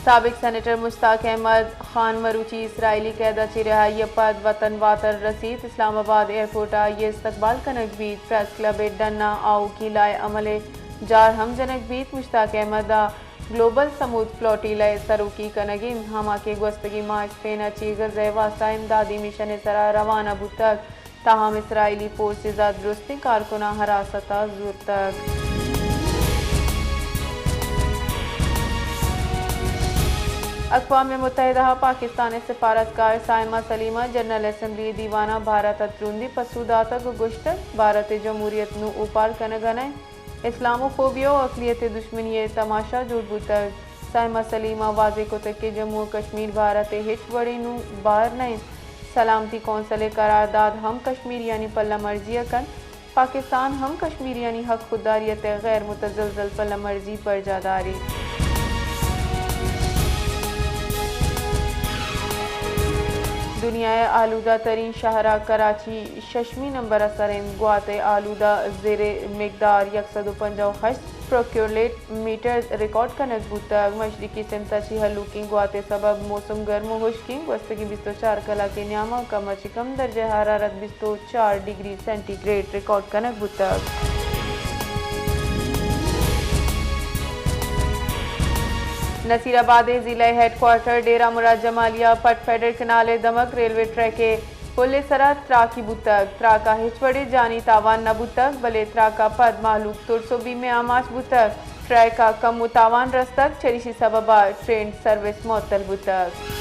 साबिक senator Mushtaq Ahmad Khan मरूची Israeli कैदा ची रिहाई पद वतन वातर रसीद इस्लामाबाद एयरपोर्ट ये इस्तकबाल कनक बीत प्रेस क्लब डन्ना आउ की लाए अमले जार हम जनक बीत मुश्ताक अहमद ग्लोबल समूद फ्लोटीला सरूकी कनगिन हमा के गोस्तगी माँ स्पेन अची गज़े वास्ता इमदादी मिशन सरा रवाना बुतक ताहम इसराइली फोर्सेज दुरुस्ती कारकुना हरासता जुर तक। अक़वाम मुत्तहिदा पाकिस्तान सिफारतकार साइमा सलीमा जनरल असम्बली दीवाना भारत अतरुंदी पसूदा तक गुश्तक भारत जमहूरियत नु उपार कनगने इस्लामोफोबिया और अक़लियत दुश्मनी तमाशा जुड़बू तक साइमा सलीमा वाजे को तक के जम्मू कश्मीर भारत हिच बड़ी नु बाहर नहीं सलामती कौंसल करारदाद हम कश्मीर यानी पल्ला मर्जी कन पाकिस्तान हम कश्मीर यानी हक खुदारियत गैर मुतज़लज़ल पल्ला मर्जी पर जादारी। दुनिया आलूदा तरीन शहरा कराची शशमी नंबर असरें गुआते आलूदा ज़ेरे मकदार 150 प्रोक्योरलेट मीटर रिकॉर्ड का नकबूतक मशरकी सिमताची हल्लूकिंग गुआते सबब मौसम गर्म खुश्किंग वस्तगी 24 कला के न्यामा कम अच कम दर्जे हरारत 24 डिग्री सेंटीग्रेड रिकॉर्ड का नकबूतक। नसीराबाद जिला हेडक्वार्टर डेरा मुराद जमालिया पट फेडर किनाले दमक रेलवे ट्रैक पुल सरा त्राकी बुतक त्राका हिचवड़े जानी तावान न बुतक बले त्राका पद मालूक तुरसोबी में आमाश बुतक ट्रैक का कम मुतावान रस्तक चरिशी सबबा ट्रेन सर्विस मअतल बुतक।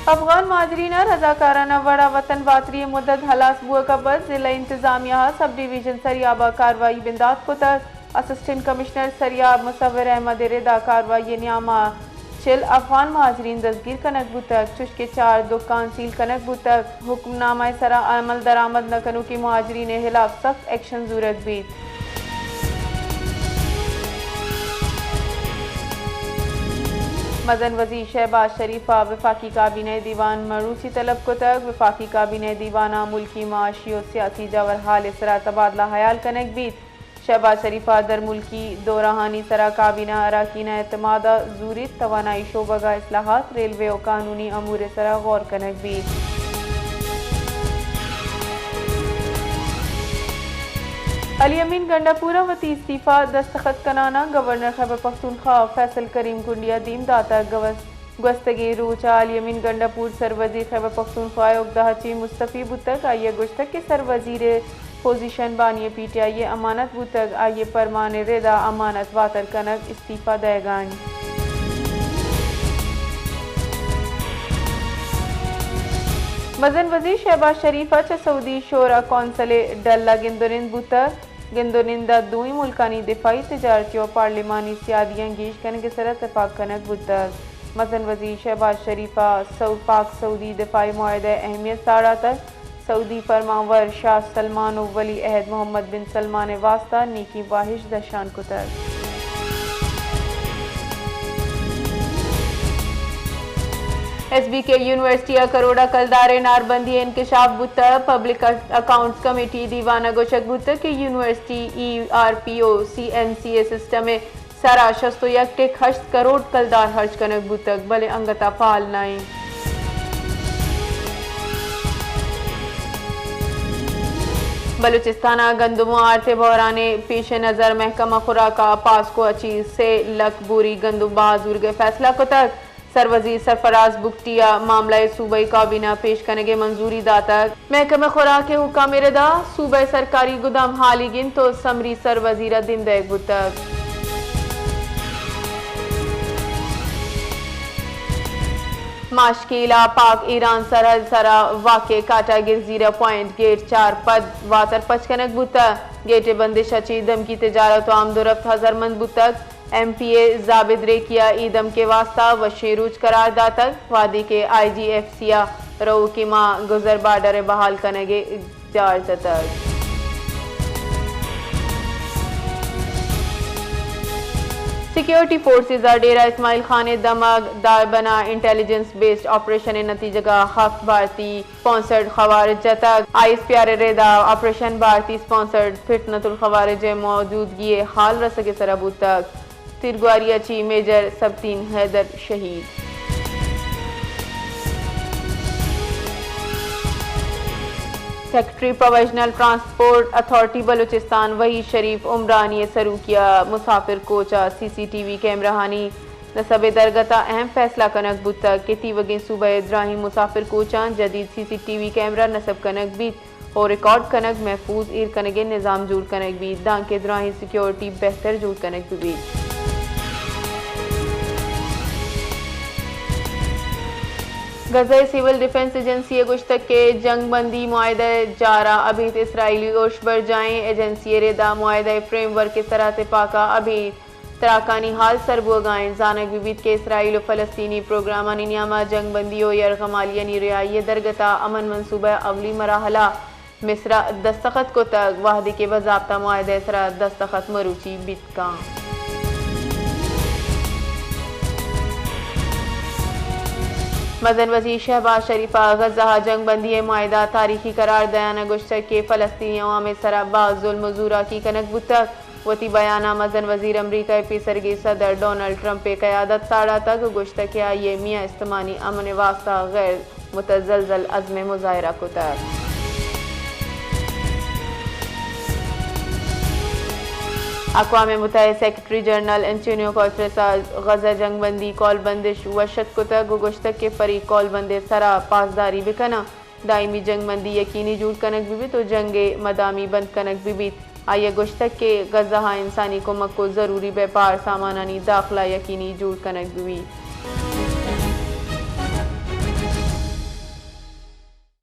अफगान माजरीन रजाकाराना वड़ा वतन वातरी मुद्दत हलास बुआ का बद जिला इंतजामिया सब डिवीजन सरियाबा कार्रवाई बिंदात को तक असिस्टेंट कमिश्नर सरियाब मुसव्विर अहमद रेदा कार्रवाई न्यामा चिल अफगान माजरीन दस्तगीर कनक बुतक चुश्के 4 दुकान सील कनक बुतक हुक्मनामा सरा अमल दरामद न कनु की माजरीन खिलाफ सख्त एक्शन जरूरत भी। मदन वजीर शहबाज शरीफा वफाकी काबीना दीवान मरूची तलब को तक वफाकी काबीना दीवाना मुल्की माशी और सियासी जवर हाल सरा तबादला हयाल कनक बीत शहबाज शरीफा दर मुल्की दोराहानी सरा काबीना अराकीना एतमादा जूरी तवानाई शोबगा इस्लाहात रेलवे और कानूनी अमूर सरा गौर कनक बीत। अली अमीन गंडापुरा वती इस्तीफा दस्तखत कनाना गवर्नर खैबर पख्तूनख्वा फैसल करीम कुंडिया दीम दाता गस्तगी रूचा अली अमीन गंडापुर सरवजीर खैबर पख्तूनख्वा उगदाची मुस्तफ़ी बुतक आइए गुश्तक के सरवजीर पोजीशन बानिय पीटीआई अमानत बुतक आइए परमान रेदा अमानत वातर कनक इस्तीफा देगान। मदन वजीर शहबाज शरीफा च सऊदी शोरा कौंसले डल्ला गिंदोनिंद बुतक गिंदोनिंदा दुई मुल्कानी दिफाई तिजारती और पार्लिमानी सियादियां गीश कन के सर इतफाक कनक बुतक मदन वजीर शहबाज शरीफा पाक सऊदी दिफाई मुआहदा अहमियत साड़ा तक सऊदी फरमावर शाह सलमान वली अहद मोहम्मद बिन सलमान वास्ता नीकी वाहिश दशान कुतर। SBK यूनिवर्सिटी करोड़ा कलदारे नारबंदी इंकशाफ बुत पब्लिक अकाउंट्स कमेटी दीवाना गोशक बुत के यूनिवर्सिटी ERPO CMCA सिस्टम में सारा 61 खश्त करोड़ कलदार हर्ज कनक बुतक भले अंगता फाल नाई। बलूचिस्ताना गंदुम आरते बहराने पेश नज़र महकमा खुराका पास को अची से लक बुरी गंदुम बहाजूर के फैसला को तक सरवजीर सरफराज बुगटिया मामला सूबाई काबीना पेश करने के मंजूरी दाता महकमा खुराक हुक्म रदा सूबाई सरकारी गुदाम हाली गिन तो समरी सरवजीरा दिन देख बुतक। माशकीला पाक ईरान सरहद सरा वाक़े काटागिर जीरा पॉइंट गेट 4 पद वातर पचकनक बुता गेटे बंदिश अची दम की तजारत आमदोरफ्त हजरमंद बुतक MPA जाबिद रेकिया ईदम के वास्ता व शेरूज करार दातक वादी के IGFCया रो की माँ गुजर बाडर बहाल कनगे इजाजत तक। सिक्योरिटी फोर्सेज डेरा इस्माइल खान दमग दार बना इंटेलिजेंस बेस्ड ऑपरेशन नतीजे का हफ्त भारती स्पॉन्सर्ड खवारिज जतक आइस प्यारे रेदा ऑपरेशन भारती स्पॉन्सर्ड फितनतुल खवारिज मौजूदगी हाल रसगे सरबूत तक तिरगुआरिया ची मेजर सबतीन हैदर शहीद। Secretary provisional transport authority Balochistan वही शरीफ उमरानी सरू किया मुसाफिर कोचा CCTV कैमरा हानी नसब दरगता अहम फैसला कनक बुता के तीवगे सूबा इब्राहिम मुसाफिर कोचा जदीद CCTV कैमरा नसब कनक बीत और रिकॉर्ड कनक महफूज ईर कनगे निज़ाम जूर कनक बीत दांके इब्राहिम सिक्योरिटी बेहतर जूर कनक बीत। गज़ा सिविल डिफेंस एजेंसी गुश्तक के जंग बंदी मुआहदा जारा अभी इसराइली उर्श बर जाएं एजेंसी रेदा मुआहदा फ्रेमवर्क के सराहते पाका अभी तराकानी हाल सरबो गाएं जानक विविध के इसराइल और फ़लस्तीनी प्रोग्राम नियामा जंग बंदी और यरगमालियनी रियाई दरगता अमन मनसूबा अवली मराहला मिसरा दस्तखत को तक वाहदी के बाज़ाब्ता मुआहदा सरा दस्तखत मरूची बितका। मदन वजीर शहबाज शरीफा गज़ा जंग बंदी मुआहदा तारीखी करार दयाना गुश्तक के फ़लस्तीनी अवाम सरा बाजुल्म ज़ूरा की कनक बुतक वती बयाना मदन वजीर अमरीका पेसरगी सदर डोनाल्ड ट्रंप क़यादत साड़ा तक गुश्तक ये मियाँ इस्तेमानी अमन वास्ता गैर मुतज़लज़ल अज़्म मुज़ाहिरा को तक। अक़वाम मुत्तहिदा सेक्रेटरी जनरल एंटोनियो गुतेरेस गज़ा जंग बंदी कॉल बंदिश वशत को तक गुश्तक के फरीक कॉल बंदे सरा पासदारी बिकना दायमी जंग बंदी यकीनी जूर कनक बिबित और जंगे मदामी बंद कनक बिबित आइए गुश्तक के गज़ा इंसानी कुमक को ज़रूरी व्यापार सामानानी दाखला यकीनी जूर कनक बिबित।